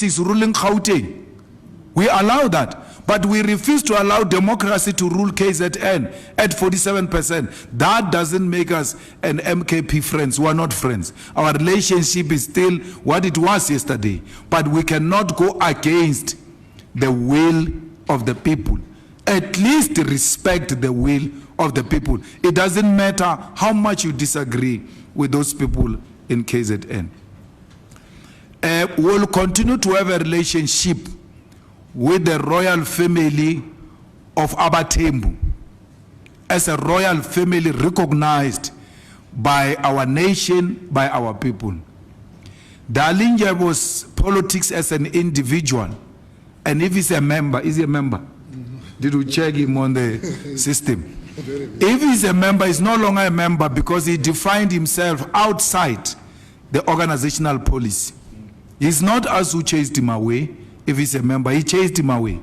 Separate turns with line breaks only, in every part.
is ruling Gauteng. We allow that, but we refuse to allow democracy to rule KZN at 47%. That doesn't make us an MKP friends. We are not friends. Our relationship is still what it was yesterday, but we cannot go against the will of the people. At least respect the will of the people. It doesn't matter how much you disagree with those people in KZN. We'll continue to have a relationship with the royal family of Abatembu as a royal family recognized by our nation, by our people. Dalinja was politics as an individual, and if he's a member, is he a member? Did we check him on the system? If he's a member, he's no longer a member because he defined himself outside the organizational policy. He's not us who chased him away. If he's a member, he chased him away.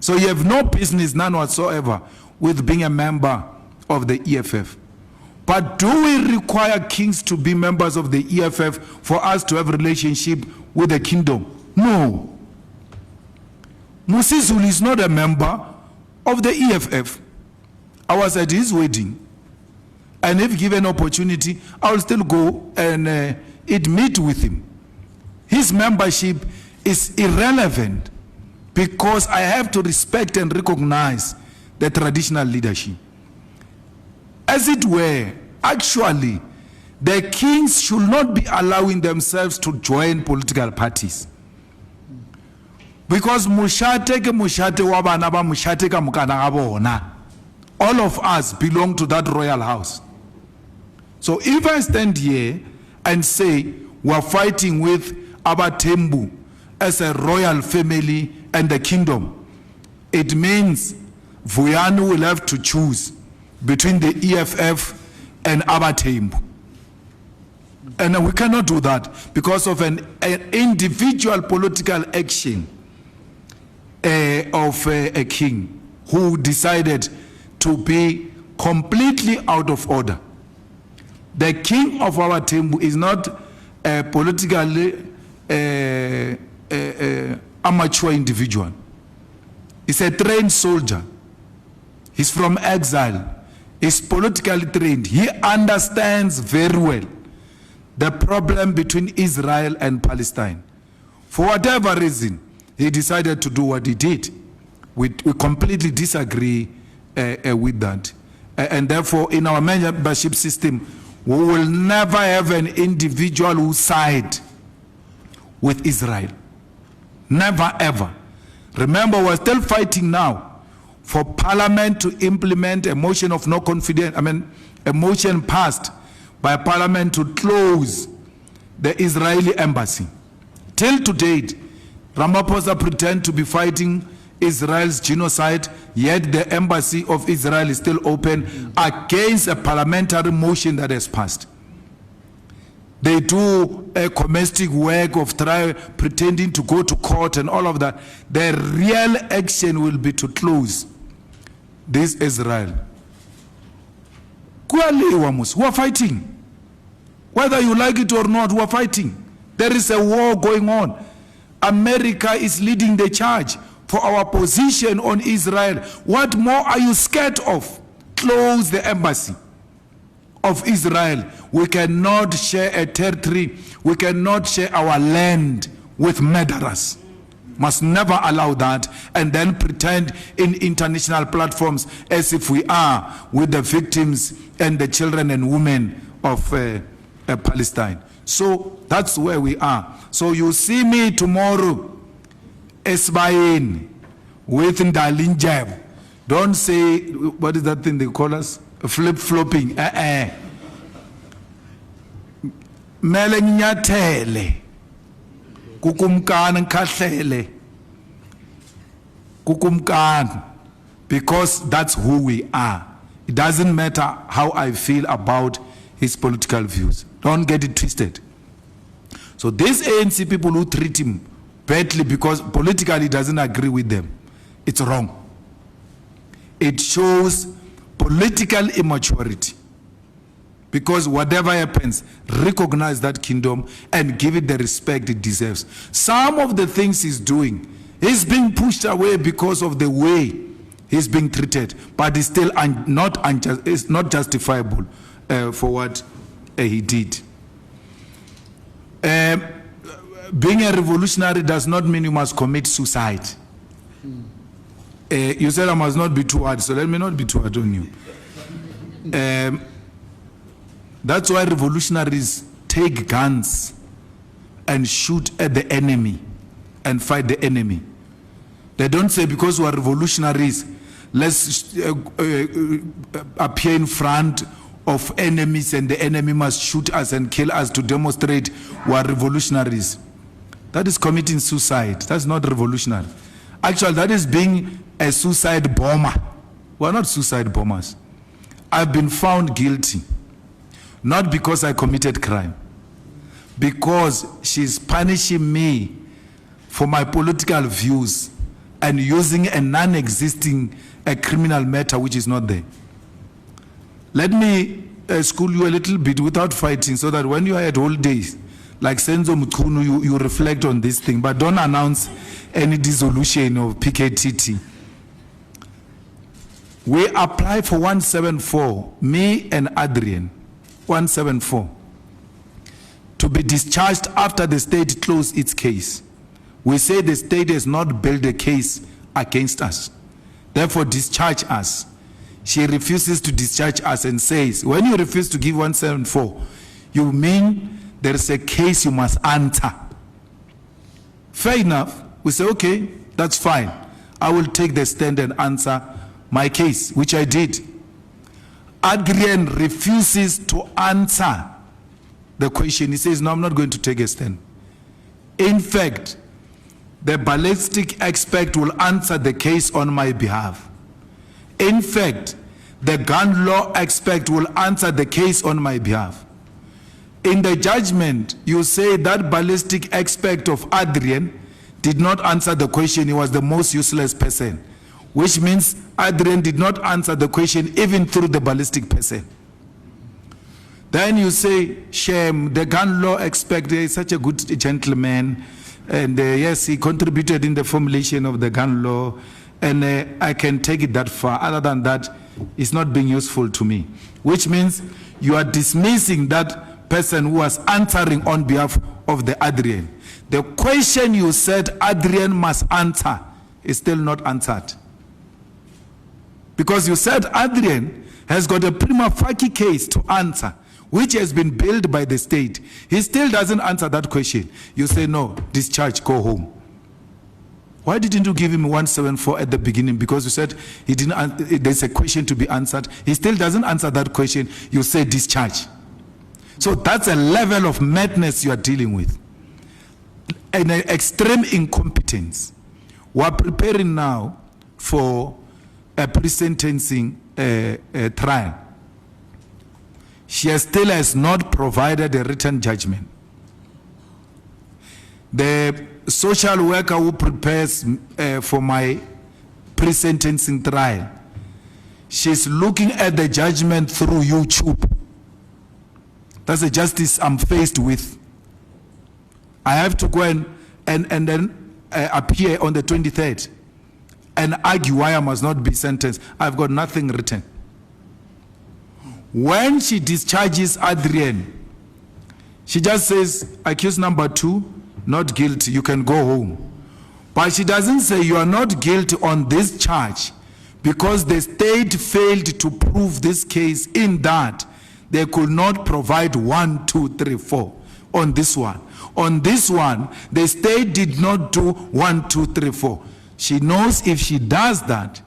So you have no business, none whatsoever, with being a member of the EFF. But do we require kings to be members of the EFF for us to have a relationship with the kingdom? No. Musizulu is not a member of the EFF. I was at his wedding, and if given opportunity, I will still go and meet with him. His membership is irrelevant because I have to respect and recognize the traditional leadership. As it were, actually, the kings should not be allowing themselves to join political parties. Because all of us belong to that royal house. So if I stand here and say we are fighting with Abatembu as a royal family and the kingdom, it means Vuyanu will have to choose between the EFF and Abatembu. And we cannot do that because of an individual political action of a king who decided to be completely out of order. The king of our Tembu is not a politically amateur individual. He's a trained soldier. He's from exile. He's politically trained. He understands very well the problem between Israel and Palestine. For whatever reason, he decided to do what he did. We completely disagree with that. And therefore, in our membership system, we will never have an individual who side with Israel. Never, ever. Remember, we're still fighting now for Parliament to implement a motion of no confidence, a motion passed by Parliament to close the Israeli embassy. Till to date, Ramaphosa pretends to be fighting Israel's genocide, yet the embassy of Israel is still open against a parliamentary motion that has passed. They do a domestic work of pretending to go to court and all of that. The real action will be to close this Israel. We are fighting. Whether you like it or not, we are fighting. There is a war going on. America is leading the charge for our position on Israel. What more are you scared of? Close the embassy of Israel. We cannot share a territory. We cannot share our land with murderers. Must never allow that and then pretend in international platforms as if we are with the victims and the children and women of Palestine. So that's where we are. So you see me tomorrow Esbain with Ndalinjab. Don't say, what is that thing they call us? Flip-flopping. Melenyathele. Kukumkan kahlele. Kukumkan. Because that's who we are. It doesn't matter how I feel about his political views. Don't get it twisted. So these ANC people who treat him badly because politically he doesn't agree with them, it's wrong. It shows political immaturity. Because whatever happens, recognize that kingdom and give it the respect it deserves. Some of the things he's doing, he's being pushed away because of the way he's being treated, but it's still it's not justifiable for what he did. Being a revolutionary does not mean you must commit suicide. You said I must not be too hard, so let me not be too hard on you. That's why revolutionaries take guns and shoot at the enemy and fight the enemy. They don't say because we are revolutionaries, let's appear in front of enemies and the enemy must shoot us and kill us to demonstrate we are revolutionaries. That is committing suicide. That's not revolutionary. Actually, that is being a suicide bomber. We are not suicide bombers. I've been found guilty. Not because I committed crime. Because she's punishing me for my political views and using a non-existing criminal matter which is not there. Let me school you a little bit without fighting so that when you are at holidays, like Senzo Mukunu, you reflect on this thing, but don't announce any dissolution of PKTT. We apply for 174, me and Adrian, 174, to be discharged after the state closed its case. We say the state has not built a case against us. Therefore, discharge us. She refuses to discharge us and says, when you refuse to give 174, you mean there is a case you must answer. Fair enough. We say, okay, that's fine. I will take the stand and answer my case, which I did. Adrian refuses to answer the question. He says, no, I'm not going to take a stand. In fact, the ballistic expert will answer the case on my behalf. In fact, the gun law expert will answer the case on my behalf. In the judgment, you say that ballistic expert of Adrian did not answer the question. He was the most useless person, which means Adrian did not answer the question even through the ballistic person. Then you say, shame, the gun law expert is such a good gentleman, and yes, he contributed in the formulation of the gun law, and I can take it that far. Other than that, it's not being useful to me, which means you are dismissing that person who was answering on behalf of the Adrian. The question you said Adrian must answer is still not answered. Because you said Adrian has got a prima facie case to answer, which has been built by the state. He still doesn't answer that question. You say, no, discharge, go home. Why didn't you give him 174 at the beginning? Because you said he didn't. There's a question to be answered. He still doesn't answer that question. You say discharge. So that's a level of madness you are dealing with. An extreme incompetence. We're preparing now for a pre-sentencing trial. She still has not provided a written judgment. The social worker who prepares for my pre-sentencing trial, she's looking at the judgment through YouTube. That's the justice I'm faced with. I have to go and then appear on the 23rd and argue why I must not be sentenced. I've got nothing written. When she discharges Adrian, she just says, accused number 2, not guilty, you can go home. But she doesn't say you are not guilty on this charge because the state failed to prove this case in that they could not provide 1, 2, 3, 4 on this one. On this one, the state did not do 1, 2, 3, 4. She knows if she does that,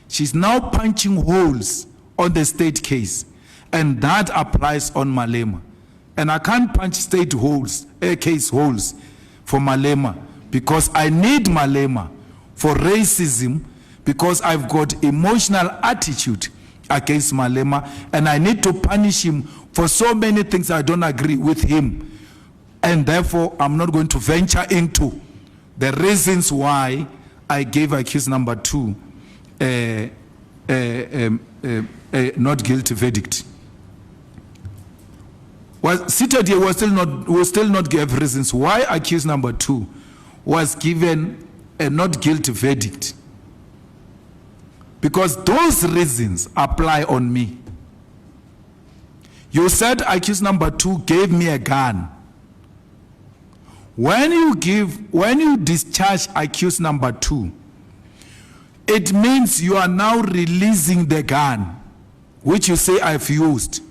she's now punching holes on the state case. And that applies on Malema. And I can't punch state holes, case holes for Malema because I need Malema for racism because I've got emotional attitude against Malema and I need to punish him for so many things I don't agree with him. And therefore, I'm not going to venture into the reasons why I gave accused number 2 not guilty verdict. was seated here, will still not give reasons why accused number 2 was given a not guilty verdict. Because those reasons apply on me. You said accused number 2 gave me a gun. When you discharge accused number 2, it means you are now releasing the gun, which you say I've used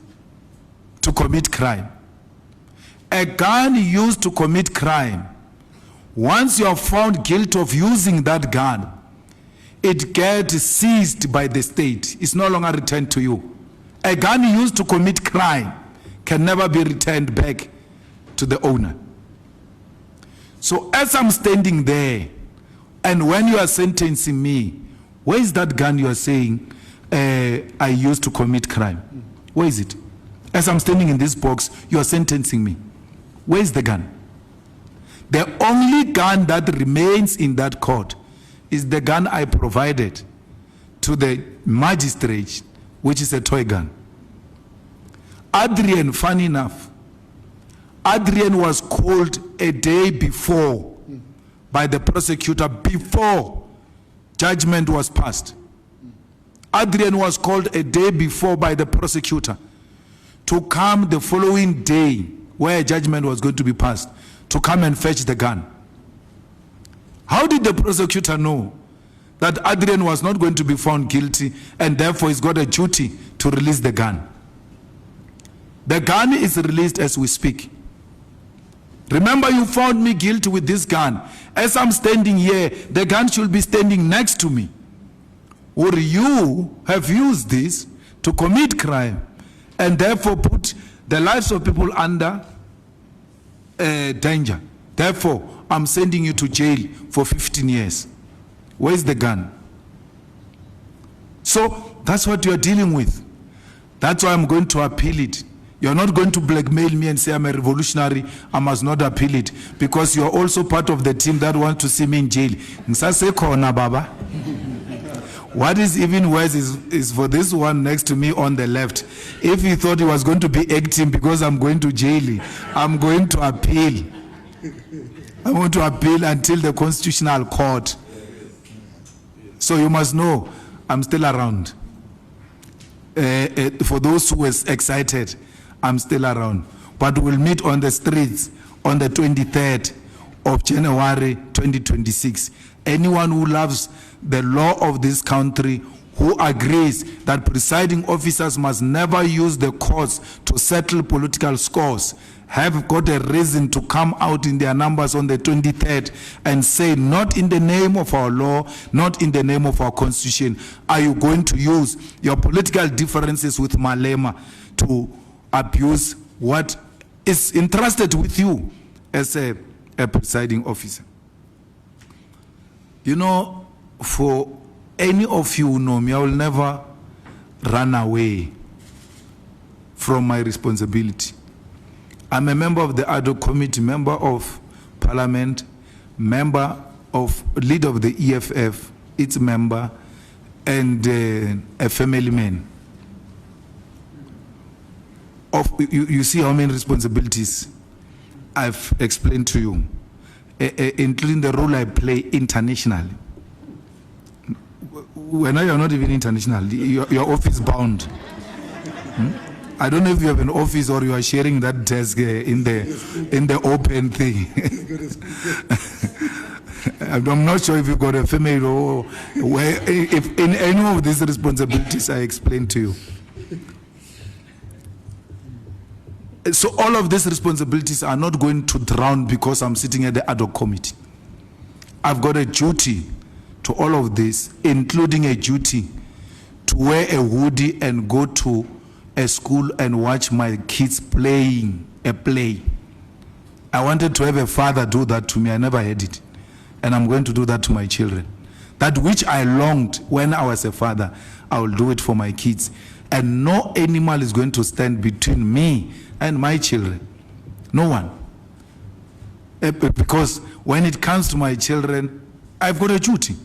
to commit crime. A gun used to commit crime, once you are found guilty of using that gun, it gets seized by the state. It's no longer returned to you. A gun used to commit crime can never be returned back to the owner. So as I'm standing there, and when you are sentencing me, where is that gun you are saying I used to commit crime? Where is it? As I'm standing in this box, you are sentencing me. Where is the gun? The only gun that remains in that court is the gun I provided to the magistrate, which is a toy gun. Adrian, funny enough, Adrian was called a day before by the prosecutor before judgment was passed. Adrian was called a day before by the prosecutor to come the following day where judgment was going to be passed, to come and fetch the gun. How did the prosecutor know that Adrian was not going to be found guilty and therefore he's got a duty to release the gun? The gun is released as we speak. Remember, you found me guilty with this gun. As I'm standing here, the gun should be standing next to me. Or you have used this to commit crime and therefore put the lives of people under danger. Therefore, I'm sending you to jail for 15 years. Where's the gun? So that's what you're dealing with. That's why I'm going to appeal it. You're not going to blackmail me and say I'm a revolutionary, I must not appeal it, because you're also part of the team that wants to see me in jail. Baba. What is even worse is for this one next to me on the left. If he thought he was going to be acting because I'm going to jail, I'm going to appeal. I want to appeal until the Constitutional Court. So you must know, I'm still around. For those who were excited, I'm still around. But we'll meet on the streets on the 23rd of January 2026. Anyone who loves the law of this country, who agrees that presiding officers must never use the courts to settle political scores, have got a reason to come out in their numbers on the 23rd and say, not in the name of our law, not in the name of our constitution, are you going to use your political differences with Malema to abuse what is entrusted with you as a presiding officer? You know, for any of you who know me, I will never run away from my responsibility. I'm a member of the ad hoc committee, member of parliament, member of lead of the EFF, its member, and a family man. You see how many responsibilities I've explained to you, including the role I play internationally. When you're not even international, you're office bound. I don't know if you have an office or you are sharing that desk in the open thing. I'm not sure if you've got a family or if in any of these responsibilities I explained to you. So all of these responsibilities are not going to drown because I'm sitting at the ad hoc committee. I've got a duty to all of this, including a duty to wear a hoodie and go to a school and watch my kids playing a play. I wanted to have a father do that to me. I never had it. And I'm going to do that to my children. That which I longed when I was a father, I will do it for my kids. And no animal is going to stand between me and my children. No one. Because when it comes to my children, I've got a duty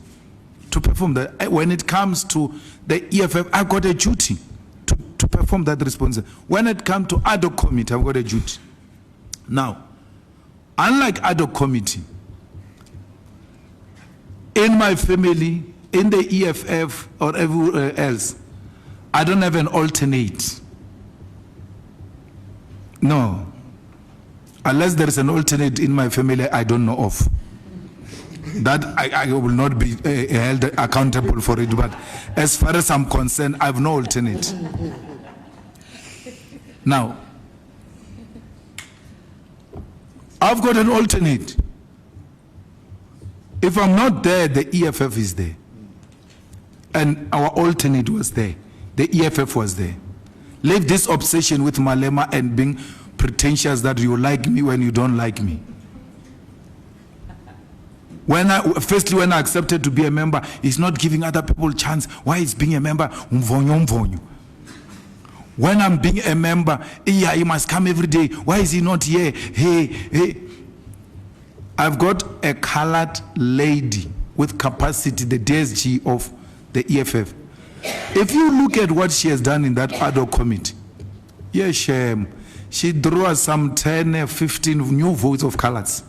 to perform that. When it comes to the EFF, I've got a duty to to perform that responsibility. When it comes to ad hoc committee, I've got a duty. Now, unlike ad hoc committee, in my family, in the EFF or everywhere else, I don't have an alternate. No. Unless there is an alternate in my family I don't know of. That I will not be held accountable for it. But as far as I'm concerned, I have no alternate. Now, I've got an alternate. If I'm not there, the EFF is there. And our alternate was there. The EFF was there. Leave this obsession with Malema and being pretentious that you like me when you don't like me. Firstly, when I accepted to be a member, he's not giving other people a chance. Why is being a member? When I'm being a member, yeah, he must come every day. Why is he not here? Hey. I've got a colored lady with capacity, the DSG of the EFF. If you look at what she has done in that ad hoc committee, yes, she drew us some 10, 15 new votes of colors.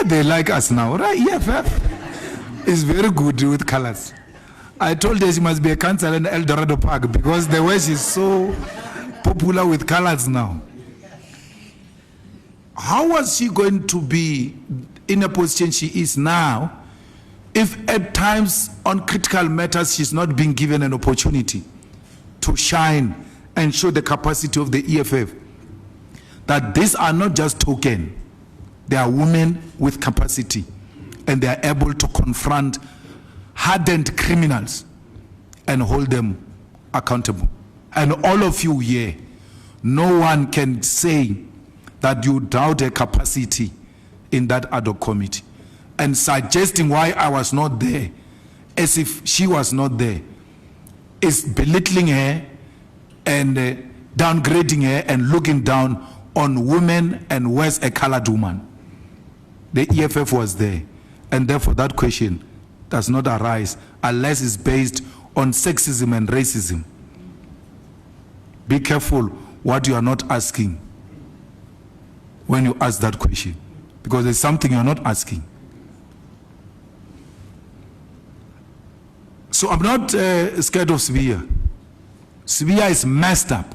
They like us now, right? EFF is very good with colors. I told her she must be a councillor in El Dorado Park because the way she's so popular with colors now. How was she going to be in a position she is now if at times on critical matters she's not being given an opportunity to shine and show the capacity of the EFF? That these are not just token, they are women with capacity and they are able to confront hardened criminals and hold them accountable. And all of you here, no one can say that you doubt her capacity in that ad hoc committee. And suggesting why I was not there, as if she was not there, is belittling her and downgrading her and looking down on women and worse, a colored woman. The EFF was there, and therefore that question does not arise unless it's based on sexism and racism. Be careful what you are not asking when you ask that question, because there's something you're not asking. So I'm not scared of Sibiya. Sibiya is messed up.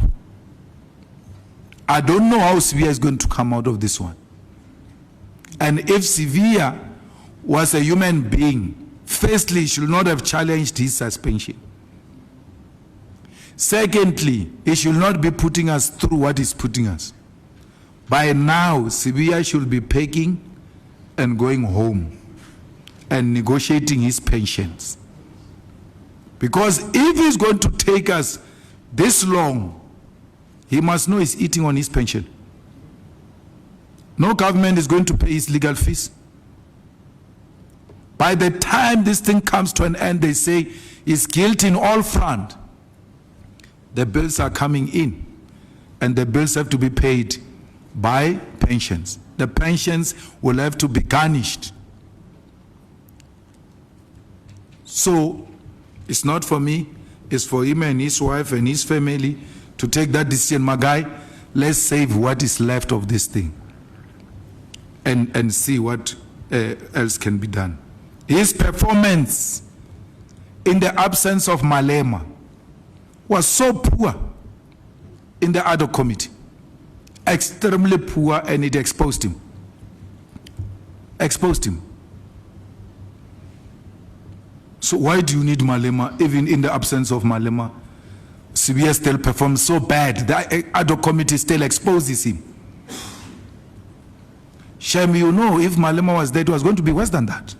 I don't know how Sibiya is going to come out of this one. And if Sibiya was a human being, firstly, he should not have challenged his suspension. Secondly, he should not be putting us through what he's putting us. By now, Sibiya should be packing and going home and negotiating his pensions. Because if he's going to take us this long, he must know he's eating on his pension. No government is going to pay his legal fees. By the time this thing comes to an end, they say he's guilty in all front. The bills are coming in, and the bills have to be paid by pensions. The pensions will have to be garnished. So it's not for me, it's for him and his wife and his family to take that decision. My guy, let's save what is left of this thing and see what else can be done. His performance in the absence of Malema was so poor in the ad hoc committee, extremely poor, and it exposed him. So why do you need Malema? Even in the absence of Malema, Sibiya still performs so bad. The ad hoc committee still exposes him. Shame, you know, if Malema was there, it was going to be worse than that.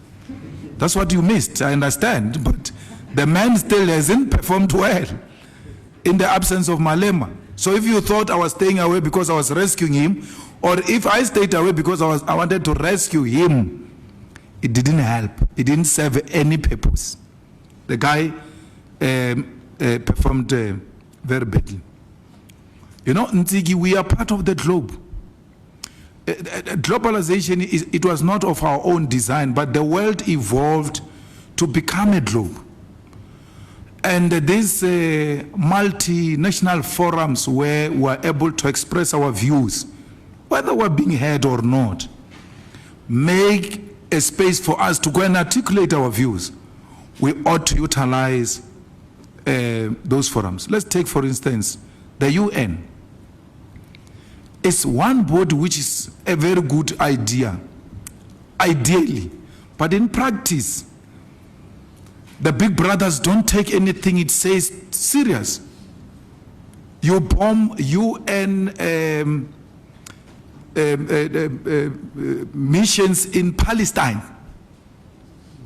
That's what you missed, I understand. But the man still hasn't performed well in the absence of Malema. So if you thought I was staying away because I was rescuing him, or if I stayed away because I wanted to rescue him, it didn't help. It didn't serve any purpose. The guy performed very badly. You know, Ntigi, we are part of the globe. Globalization, it was not of our own design, but the world evolved to become a globe. And these multinational forums where we're able to express our views, whether we're being heard or not, make a space for us to go and articulate our views. We ought to utilize those forums. Let's take, for instance, the UN. It's one body which is a very good idea, ideally, but in practice, the big brothers don't take anything it says serious. You bomb UN missions in Palestine.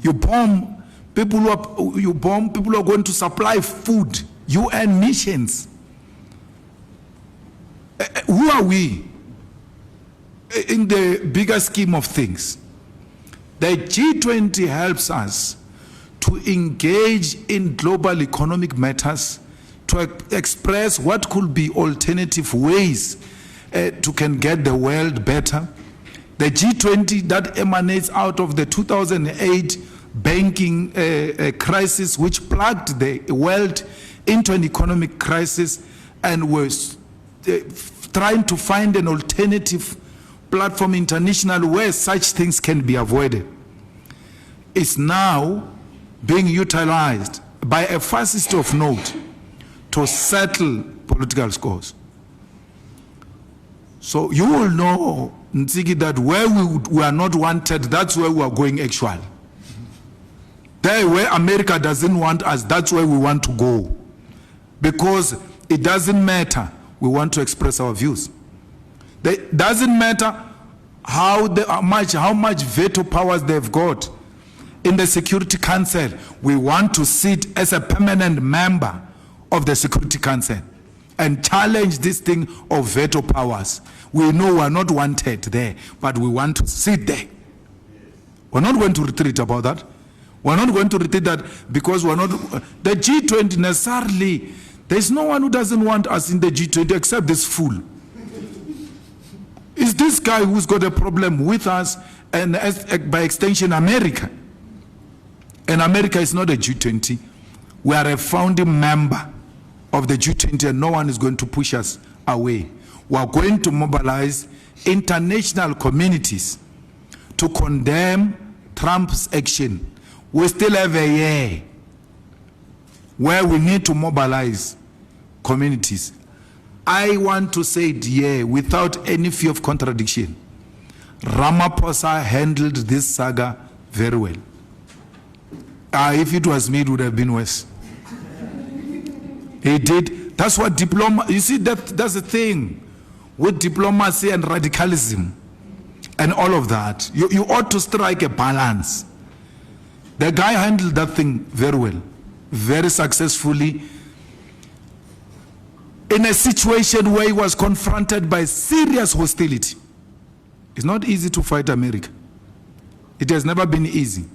You bomb people who are going to supply food. UN missions. Who are we in the bigger scheme of things? The G20 helps us to engage in global economic matters, to express what could be alternative ways to can get the world better. The G20 that emanates out of the 2008 banking crisis, which plugged the world into an economic crisis, and was trying to find an alternative platform international where such things can be avoided, is now being utilized by a fascist of note to settle political scores. So you will know, Nsiki, that where we are not wanted, that's where we are going actually. There where America doesn't want us, that's where we want to go. Because it doesn't matter, we want to express our views. It doesn't matter how much veto powers they've got. In the Security Council, we want to sit as a permanent member of the Security Council and challenge this thing of veto powers. We know we're not wanted there, but we want to sit there. We're not going to retreat about that. We're not going to retreat that because we're not, the G20 necessarily, there's no one who doesn't want us in the G20 except this fool. It's this guy who's got a problem with us and by extension America. And America is not a G20. We are a founding member of the G20 and no one is going to push us away. We are going to mobilize international communities to condemn Trump's action. We still have a year where we need to mobilize communities. I want to say it here without any fear of contradiction. Ramaphosa handled this saga very well. If it was me, it would have been worse. He did. That's what you see, that's the thing with diplomacy and radicalism and all of that. You ought to strike a balance. The guy handled that thing very well, very successfully, in a situation where he was confronted by serious hostility. It's not easy to fight America. It has never been easy.